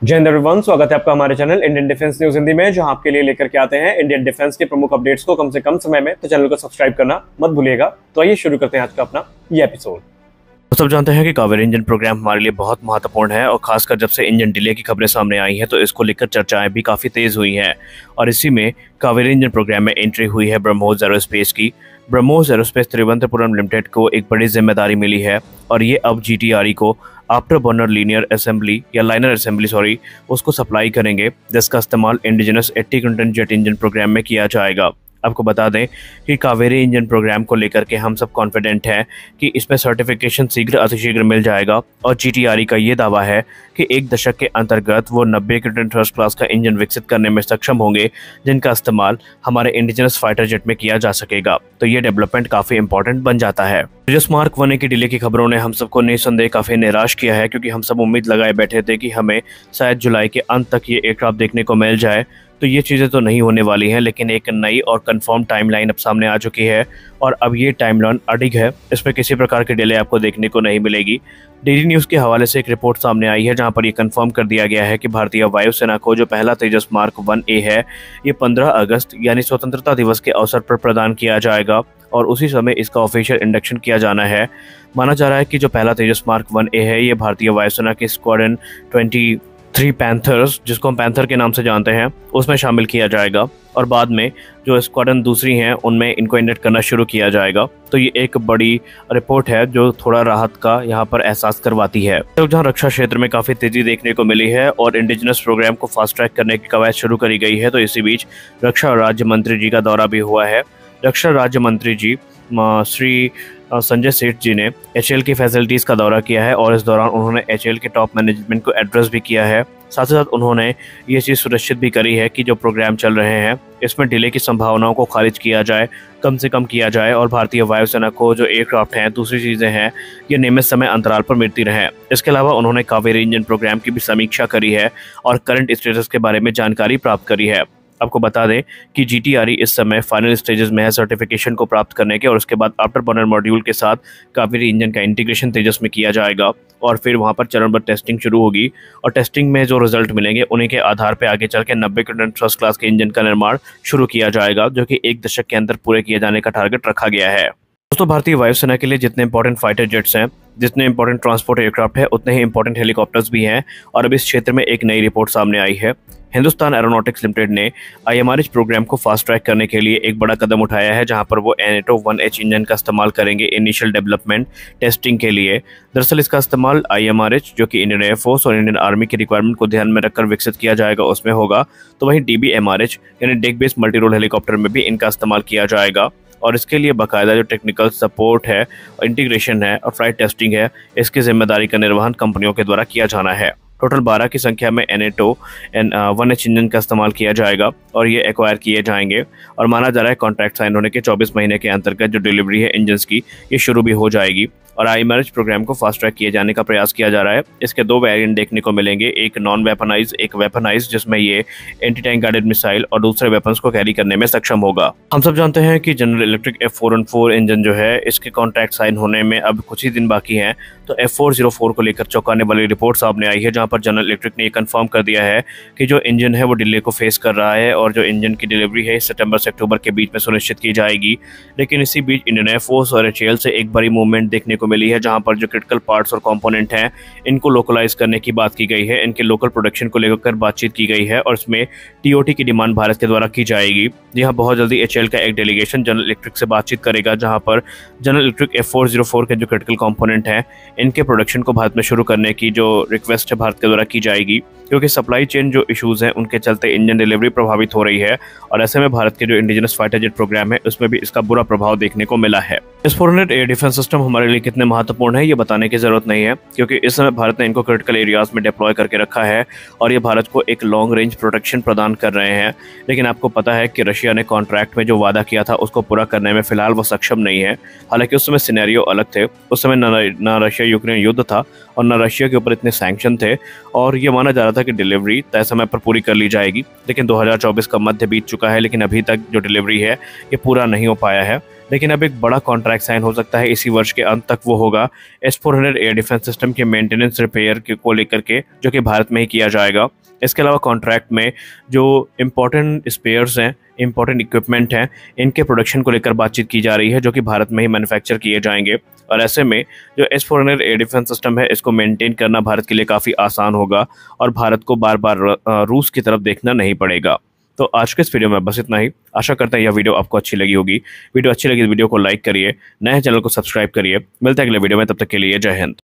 जय हिंद एवरीवन, स्वागत है आपका हमारे channel Indian defence news Hindi में, जहां आपके लिए लेकर के आते हैं इंडियन डिफेंस के प्रमुख अपडेट्स को कम से कम समय में। तो चैनल को सब्सक्राइब करना मत भूलिएगा। तो आइए शुरू करते हैं आज का अपना ये एपिसोड। तो सब जानते हैं कि कावेरी इंजन प्रोग्राम हमारे लिए बहुत महत्वपूर्ण है और खासकर जब से इंजन डिले की खबरें सामने आई हैं तो इसको लेकर चर्चाएं भी काफ़ी तेज़ हुई हैं। और इसी में कावेरी इंजन प्रोग्राम में एंट्री हुई है ब्रह्मोस एरोस्पेस की। ब्रह्मोस एरोस्पेस तिरुवनंतपुरम लिमिटेड को एक बड़ी जिम्मेदारी मिली है और ये अब GTRE को आफ्टर बर्नर लीनियर असेंबली या लाइनर असेंबली उसको सप्लाई करेंगे, जिसका इस्तेमाल इंडिजिनस 80 क्विंटन जेट इंजन प्रोग्राम में किया जाएगा। आपको बता दें कि कावेरी इंजन प्रोग्राम को लेकर के हम सब कॉन्फिडेंट हैं कि इसमें सर्टिफिकेशन शीघ्र अतिशीघ्र मिल जाएगा और GTRE का ये दावा है कि एक दशक के अंतर्गत वो 90 क्विंटन थर्स्ट क्लास का इंजन विकसित करने में सक्षम होंगे, जिनका इस्तेमाल हमारे इंडिजिनस फाइटर जेट में किया जा सकेगा। तो ये डेवलपमेंट काफ़ी इंपॉर्टेंट बन जाता है। तेजस मार्क 1 की डिले की खबरों ने हम सबको निसंदेह काफ़ी निराश किया है, क्योंकि हम सब उम्मीद लगाए बैठे थे कि हमें शायद जुलाई के अंत तक ये एयरक्राफ्ट देखने को मिल जाए। तो ये चीज़ें तो नहीं होने वाली हैं, लेकिन एक नई और कंफर्म टाइमलाइन अब सामने आ चुकी है और अब ये टाइमलाइन अडिग है। इसमें किसी प्रकार की डिले आपको देखने को नहीं मिलेगी। DD न्यूज़ के हवाले से एक रिपोर्ट सामने आई है, जहां पर ये कंफर्म कर दिया गया है कि भारतीय वायुसेना को जो पहला तेजस मार्क 1A है, ये 15 अगस्त यानी स्वतंत्रता दिवस के अवसर पर प्रदान किया जाएगा और उसी समय इसका ऑफिशियल इंडक्शन किया जाना है। माना जा रहा है कि जो पहला तेजस मार्क 1A है, ये भारतीय वायुसेना के स्क्वाड्रन 23 पैंथर्स, जिसको हम पैंथर के नाम से जानते हैं, उसमें शामिल किया जाएगा और बाद में जो स्क्वाड्रन दूसरी हैं उनमें इनको इंडक्ट करना शुरू किया जाएगा। तो ये एक बड़ी रिपोर्ट है जो थोड़ा राहत का यहाँ पर एहसास करवाती है। तो जहाँ रक्षा क्षेत्र में काफ़ी तेजी देखने को मिली है और इंडिजिनस प्रोग्राम को फास्ट ट्रैक करने की कवायद शुरू करी गई है, तो इसी बीच रक्षा राज्य मंत्री जी का दौरा भी हुआ है। रक्षा राज्य मंत्री जी श्री संजय सेठ जी ने HAL की फैसिलिटीज़ का दौरा किया है और इस दौरान उन्होंने HAL के टॉप मैनेजमेंट को एड्रेस भी किया है। साथ ही साथ उन्होंने ये चीज़ सुनिश्चित भी करी है कि जो प्रोग्राम चल रहे हैं इसमें डिले की संभावनाओं को खारिज किया जाए, कम से कम किया जाए और भारतीय वायुसेना को जो एयरक्राफ्ट हैं, दूसरी चीज़ें हैं, ये नियमित समय अंतराल पर मिलती रहें। इसके अलावा उन्होंने कावेरी इंजन प्रोग्राम की भी समीक्षा करी है और करंट स्टेटस के बारे में जानकारी प्राप्त करी है। आपको बता दें कि GTRE इस समय फाइनल स्टेजेस में है सर्टिफिकेशन को प्राप्त करने के, और उसके बाद आफ्टर बर्नर मॉड्यूल के साथ कावेरी इंजन का इंटीग्रेशन तेजस में किया जाएगा और फिर वहां पर चरणबद्ध टेस्टिंग शुरू होगी और टेस्टिंग में जो रिजल्ट मिलेंगे उन्हीं के आधार पर आगे चल के 90 क्विंटन फर्स्ट क्लास के इंजन का निर्माण शुरू किया जाएगा, जो कि एक दशक के अंदर पूरे किए जाने का टारगेट रखा गया है। दोस्तों, भारतीय वायुसेना के लिए जितने इंपॉर्टेंट फाइटर जेट्स हैं, जितने इंपॉर्टेंट ट्रांसपोर्ट एयरक्राफ्ट है, उतने ही इंपॉर्टेंट हेलीकॉप्टर्स भी हैं और अब इस क्षेत्र में एक नई रिपोर्ट सामने आई है। हिंदुस्तान एरोनॉटिक्स लिमिटेड ने IMRH प्रोग्राम को फास्ट ट्रैक करने के लिए एक बड़ा कदम उठाया है, जहां पर वो NATO 1H इंजन का इस्तेमाल करेंगे इनिशियल डेवलपमेंट टेस्टिंग के लिए। दरअसल इसका इस्तेमाल IMRH, जो कि इंडियन एयरफोर्स और इंडियन आर्मी की रिक्वायरमेंट को ध्यान में रखकर विकसित किया जाएगा, उसमें होगा। तो वहीं DBMRH यानी deck based multi role helicopter में भी इनका इस्तेमाल किया जाएगा और इसके लिए बाकायदा जो टेक्निकल सपोर्ट है, इंटीग्रेशन है और फ्लाइट टेस्टिंग है, इसकी जिम्मेदारी का निर्वहन कंपनियों के द्वारा किया जाना है। टोटल 12 की संख्या में NATO 1H इंजन का इस्तेमाल किया जाएगा और ये एक्वायर किए जाएंगे और माना जा रहा है कॉन्ट्रैक्ट साइन होने के 24 महीने के अंतर्गत जो डिलीवरी है इंजन्स की, ये शुरू भी हो जाएगी और IMRH प्रोग्राम को फास्ट ट्रैक किए जाने का प्रयास किया जा रहा है। इसके 2 वेरिएंट देखने को मिलेंगे, एक नॉन वेपनाइज, एक वेपनाइज, जिसमें ये एंटी टैंक गाइडेड मिसाइल और दूसरे वेपन्स को कैरी करने में सक्षम होगा। हम सब जानते हैं कि जनरल इलेक्ट्रिक F414 इंजन जो है, इसके कॉन्ट्रैक्ट साइन होने में अब कुछ ही दिन बाकी हैं। तो F404 को लेकर चौंकाने वाली रिपोर्ट सामने आई है, जहां पर जनरल इलेक्ट्रिक ने ये कंफर्म कर दिया है कि जो इंजन है वो डिले को फेस कर रहा है और जो इंजन की डिलीवरी है सितंबर से अक्टूबर के बीच में सुनिश्चित की जाएगी। लेकिन इसी बीच इंडियन एयरफोर्स और HAL से एक बड़ी मूवमेंट देखने को मिली है, जहां पर जो क्रिटिकल पार्ट्स और कंपोनेंट हैं, इनको लोकलाइज करने की बात की गई है, इनके लोकल प्रोडक्शन को लेकर बातचीत की गई है और इसमें TOT की डिमांड भारत के द्वारा की जाएगी। यहाँ बहुत जल्दी HAL का एक डेलीगेशन जनरल इलेक्ट्रिक से बातचीत करेगा, जहां पर जनरल इलेक्ट्रिक F404 के जो क्रिटिकल कंपोनेंट हैं, इनके प्रोडक्शन को भारत में शुरू करने की जो रिक्वेस्ट है भारत के द्वारा की जाएगी, क्योंकि सप्लाई चेन जो इश्यूज हैं उनके चलते इंजन डिलीवरी प्रभावित हो रही है और ऐसे में भारत के जो इंडिजिनस फाइटर जेट प्रोग्राम है उसमें भी इसका बुरा प्रभाव देखने को मिला है। S-400 एयर डिफेंस सिस्टम हमारे लिए कितने महत्वपूर्ण है ये बताने की जरूरत नहीं है, क्योंकि इस समय भारत ने इनको क्रिटिकल एरियाज में डिप्लॉय करके रखा है और ये भारत को एक लॉन्ग रेंज प्रोटेक्शन प्रदान कर रहे हैं। लेकिन आपको पता है कि रशिया ने कॉन्ट्रैक्ट में जो वादा किया था उसको पूरा करने में फिलहाल वो सक्षम नहीं है। हालांकि उस समय सिनेरियो अलग थे, उस समय न रशिया यूक्रेन युद्ध था और न रशिया के ऊपर इतने सैंक्शन थे और ये माना जा रहा था कि डिलीवरी तय समय पर पूरी कर ली जाएगी, लेकिन 2024 का मध्य बीत चुका है, लेकिन अभी तक जो डिलीवरी है ये पूरा नहीं हो पाया है। लेकिन अब एक बड़ा कॉन्ट्रैक्ट साइन हो सकता है इसी वर्ष के अंत तक। वो होगा S-400 एयर डिफेंस सिस्टम के मेंटेनेंस रिपेयर को लेकर के, जो कि भारत में ही किया जाएगा। इसके अलावा कॉन्ट्रैक्ट में जो इम्पोर्टेंट स्पेयर्स हैं, इम्पोर्टेंट इक्विपमेंट हैं, इनके प्रोडक्शन को लेकर बातचीत की जा रही है, जो कि भारत में ही मैन्युफैक्चर किए जाएंगे। और ऐसे में जो S-400 एयर डिफेंस सिस्टम है, इसको मेंटेन करना भारत के लिए काफ़ी आसान होगा और भारत को बार बार रूस की तरफ देखना नहीं पड़ेगा। तो आज के इस वीडियो में बस इतना ही। आशा करता है यह वीडियो आपको अच्छी लगी होगी। वीडियो अच्छी लगी तो वीडियो को लाइक करिए, नए चैनल को सब्सक्राइब करिए। मिलते हैं अगले वीडियो में, तब तक के लिए जय हिंद।